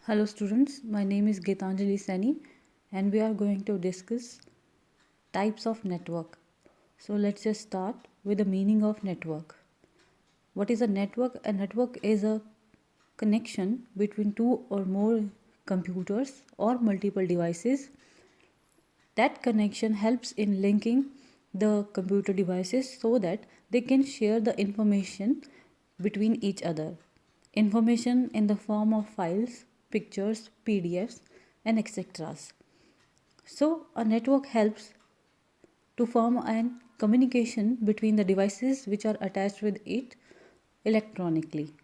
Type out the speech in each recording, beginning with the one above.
Hello students, my name is Geetanjali Sani and we are going to discuss types of network. So let's just start with the meaning of network. What is a network? A network is a connection between two or more computers or multiple devices. That connection helps in linking the computer devices so that they can share the information between each other. Information in the form of files, pictures, PDFs, and etc. So, a network helps to form an communication between the devices which are attached with it electronically.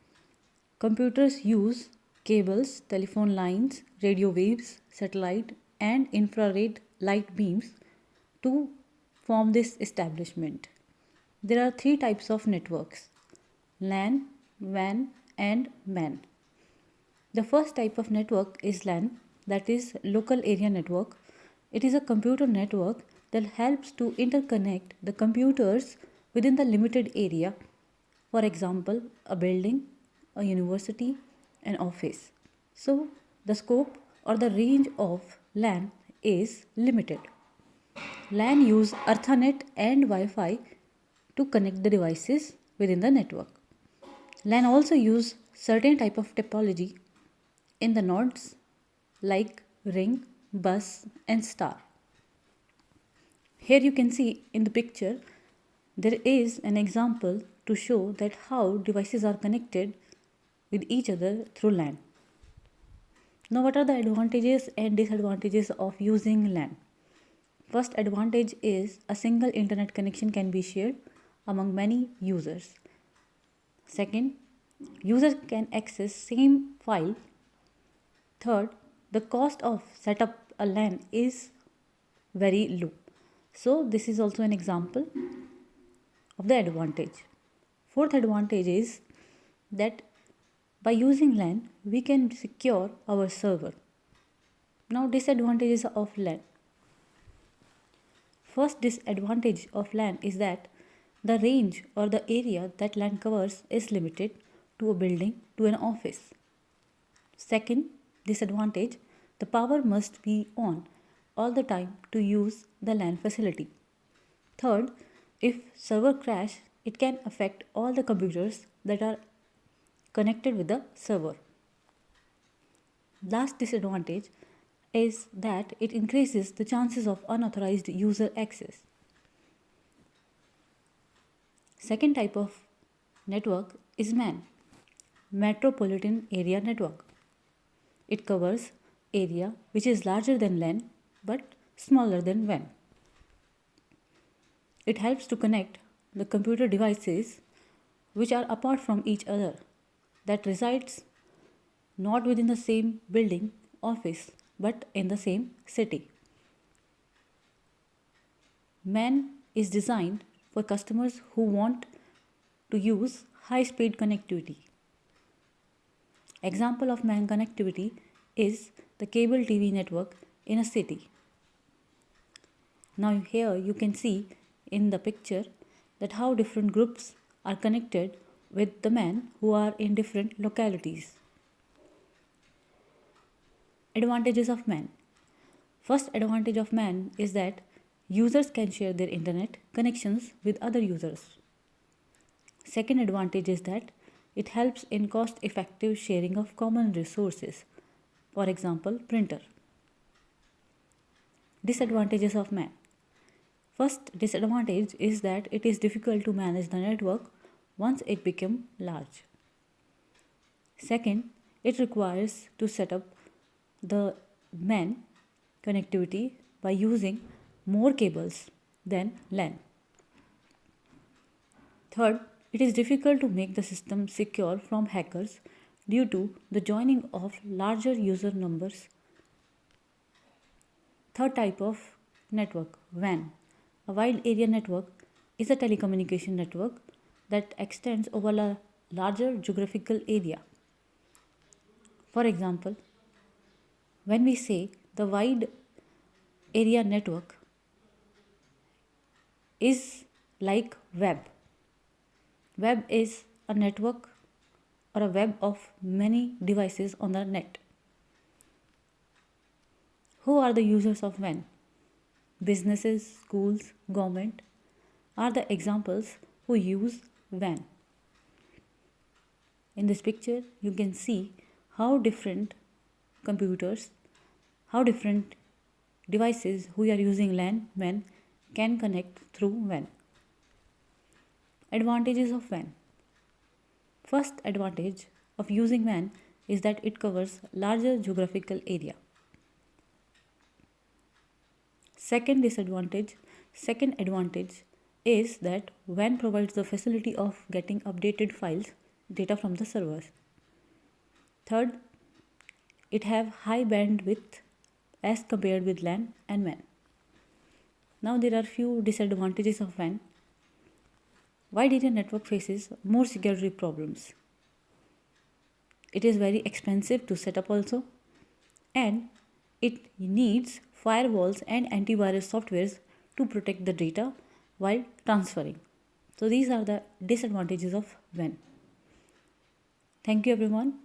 Computers use cables, telephone lines, radio waves, satellite, and infrared light beams to form this establishment. There are three types of networks: LAN, WAN, and MAN. The first type of network is LAN, that is local area network. It is a computer network that helps to interconnect the computers within the limited area. For example, a building, a university, an office. So, the scope or the range of LAN is limited. LAN use Ethernet and Wi-Fi to connect the devices within the network. LAN also use certain type of topology in the nodes like ring, bus, and star. Here you can see in the picture there is an example to show that how devices are connected with each other through LAN. Now, what are the advantages and disadvantages of using LAN? First advantage is a single internet connection can be shared among many users. Second, users can access same file. Third, the cost of setup a LAN is very low. So this is also an example of the advantage. Fourth advantage is that by using LAN we can secure our server. Now disadvantages of LAN. First disadvantage of LAN is that the range or the area that LAN covers is limited to a building, to an office. Second disadvantage, the power must be on all the time to use the LAN facility. Third, if server crash, it can affect all the computers that are connected with the server. Last disadvantage is that it increases the chances of unauthorized user access. Second type of network is MAN, Metropolitan Area Network. It covers area which is larger than LAN but smaller than WAN. It helps to connect the computer devices which are apart from each other, that resides not within the same building, office, but in the same city. MAN is designed for customers who want to use high speed connectivity. Example of MAN connectivity is the cable TV network in a city. Now here you can see in the picture that how different groups are connected with the MAN who are in different localities. Advantages of MAN. First advantage of MAN is that users can share their internet connections with other users. Second advantage is that it helps in cost effective sharing of common resources. For example, printer. Disadvantages of MAN. First disadvantage is that it is difficult to manage the network once it becomes large. Second, it requires to set up the MAN connectivity by using more cables than LAN. Third, it is difficult to make the system secure from hackers due to the joining of larger user numbers. Third type of network, WAN. A wide area network is a telecommunication network that extends over a larger geographical area. For example, when we say the wide area network is like web. Web is a network or a web of many devices on the net. Who are the users of WAN? Businesses, schools, government are the examples who use WAN. In this picture, you can see how different computers, how different devices who are using WAN can connect through WAN. Advantages of WAN. First advantage of using WAN is that it covers larger geographical area. Second advantage is that WAN provides the facility of getting updated files, data from the servers. Third, it have high bandwidth as compared with LAN and WAN. Now there are few disadvantages of WAN. Wide area network faces more security problems. It is very expensive to set up also, and it needs firewalls and antivirus softwares to protect the data while transferring. So these are the disadvantages of WAN. Thank you everyone.